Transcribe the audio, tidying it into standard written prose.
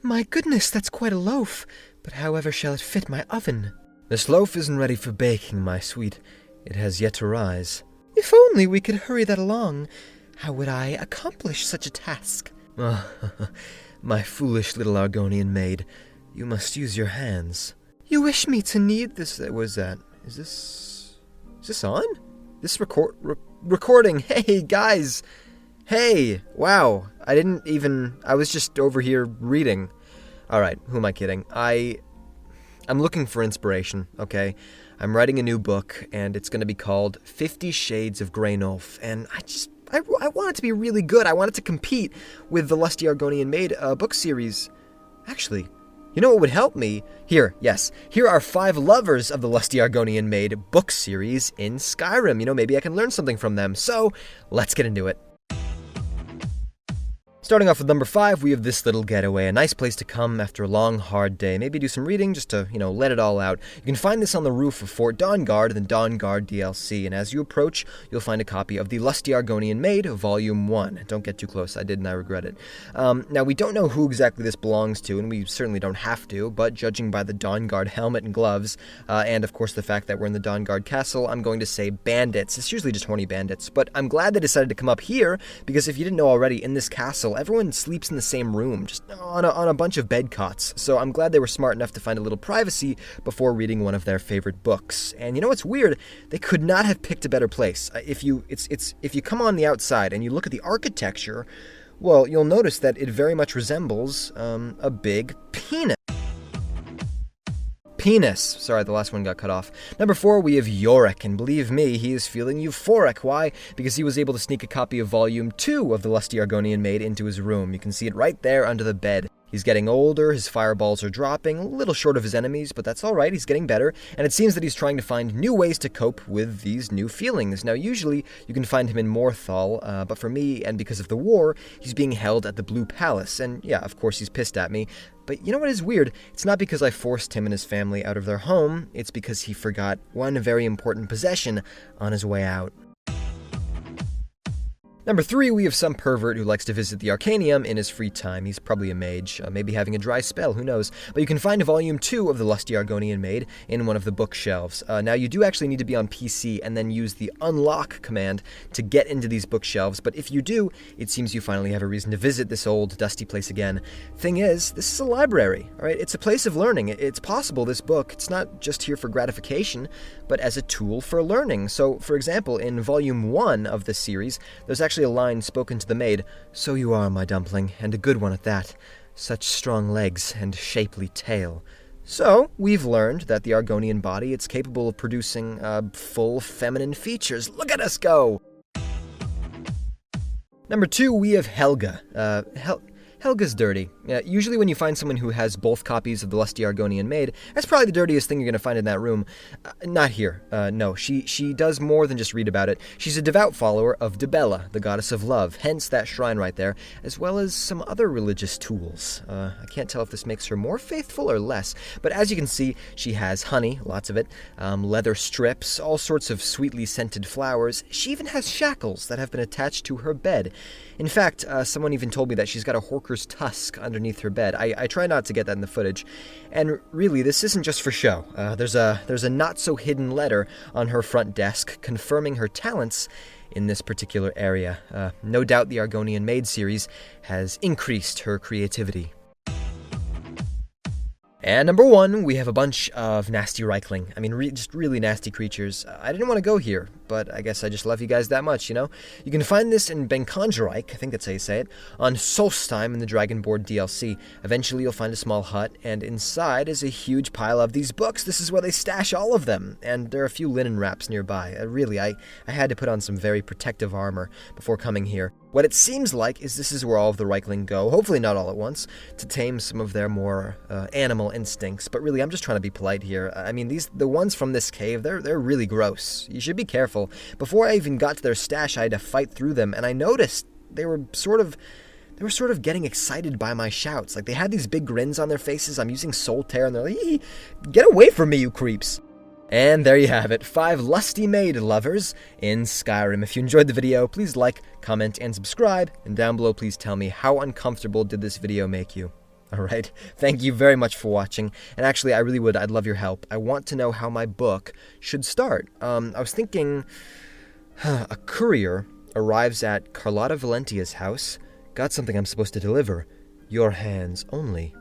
My goodness, that's quite a loaf. But however shall it fit my oven? This loaf isn't ready for baking, my sweet. It has yet to rise. If only we could hurry that along. How would I accomplish such a task? My foolish little Argonian maid. You must use your hands. You wish me to knead this... What was that? Is this on? This recording. Hey, guys. Hey. Wow. I was just over here reading. Alright, who am I kidding? I'm looking for inspiration, okay? I'm writing a new book, and it's going to be called 50 Shades of Grey Nolf, and I want it to be really good. I want it to compete with the Lusty Argonian Maid book series. Actually, you know what would help me? Here are 5 lovers of the Lusty Argonian Maid book series in Skyrim. You know, maybe I can learn something from them. So, let's get into it. Starting off with number 5, we have this little getaway, a nice place to come after a long, hard day. Maybe do some reading just to, let it all out. You can find this on the roof of Fort Dawnguard in the Dawnguard DLC, and as you approach, you'll find a copy of the Lusty Argonian Maid, Volume 1. Don't get too close, I did and I regret it. Now, we don't know who exactly this belongs to, and we certainly don't have to, but judging by the Dawnguard helmet and gloves, and of course the fact that we're in the Dawnguard castle, I'm going to say bandits. It's usually just horny bandits, but I'm glad they decided to come up here, because if you didn't know already, in this castle, everyone sleeps in the same room, just on a bunch of bed cots. So I'm glad they were smart enough to find a little privacy before reading one of their favorite books. And you know what's weird? They could not have picked a better place. If you come on the outside and you look at the architecture, well, you'll notice that it very much resembles a big penis. Sorry, the last one got cut off. Number 4, we have Yorick, and believe me, he is feeling euphoric. Why? Because he was able to sneak a copy of Volume 2 of the Lusty Argonian Maid into his room. You can see it right there under the bed. He's getting older, his fireballs are dropping, a little short of his enemies, but that's alright, he's getting better, and it seems that he's trying to find new ways to cope with these new feelings. Now, usually, you can find him in Morthal, but for me, and because of the war, he's being held at the Blue Palace, and yeah, of course he's pissed at me. But you know what is weird? It's not because I forced him and his family out of their home, it's because he forgot one very important possession on his way out. Number 3, we have some pervert who likes to visit the Arcanium in his free time. He's probably a mage, maybe having a dry spell, who knows. But you can find Volume 2 of the Lusty Argonian Maid in one of the bookshelves. Now, you do actually need to be on PC and then use the unlock command to get into these bookshelves, but if you do, it seems you finally have a reason to visit this old, dusty place again. Thing is, this is a library, alright? It's a place of learning. It's possible this book, it's not just here for gratification, but as a tool for learning. So, for example, in Volume 1 of this series, there's actually a line spoken to the maid, "So you are, my dumpling, and a good one at that. Such strong legs and shapely tail." So, we've learned that the Argonian body, it's capable of producing full feminine features. Look at us go! Number 2, we have Helga. Helga's dirty. Usually when you find someone who has both copies of the Lusty Argonian Maid, that's probably the dirtiest thing you're going to find in that room. Not here. No, she does more than just read about it. She's a devout follower of Dibella, the goddess of love, hence that shrine right there, as well as some other religious tools. I can't tell if this makes her more faithful or less, but as you can see, she has honey, lots of it, leather strips, all sorts of sweetly scented flowers. She even has shackles that have been attached to her bed. In fact, someone even told me that she's got a horker's tusk underneath her bed. I try not to get that in the footage. And really, this isn't just for show. There's a not-so-hidden letter on her front desk confirming her talents in this particular area. No doubt the Argonian Maid series has increased her creativity. And number 1, we have a bunch of nasty Reichling. I mean, just really nasty creatures. I didn't want to go here, but I guess I just love you guys that much, you know? You can find this in Benkonjarike, I think that's how you say it, on Solstheim in the Dragonboard DLC. Eventually you'll find a small hut, and inside is a huge pile of these books. This is where they stash all of them, and there are a few linen wraps nearby. I had to put on some very protective armor before coming here. What it seems like is this is where all of the Reichling go, hopefully not all at once, to tame some of their more animal instincts. But really, I'm just trying to be polite here. I mean, the ones from this cave, they're really gross. You should be careful. Before I even got to their stash, I had to fight through them, and I noticed they were sort of getting excited by my shouts. Like, they had these big grins on their faces. I'm using Soul Tear, and they're like, "Ee, get away from me, you creeps." And there you have it, 5 Lusty Maid Lovers in Skyrim. If you enjoyed the video, please like, comment, and subscribe. And down below, please tell me, how uncomfortable did this video make you? Alright, thank you very much for watching, and actually I'd love your help. I want to know how my book should start. I was thinking, a courier arrives at Carlotta Valentia's house, got something I'm supposed to deliver. Your hands only.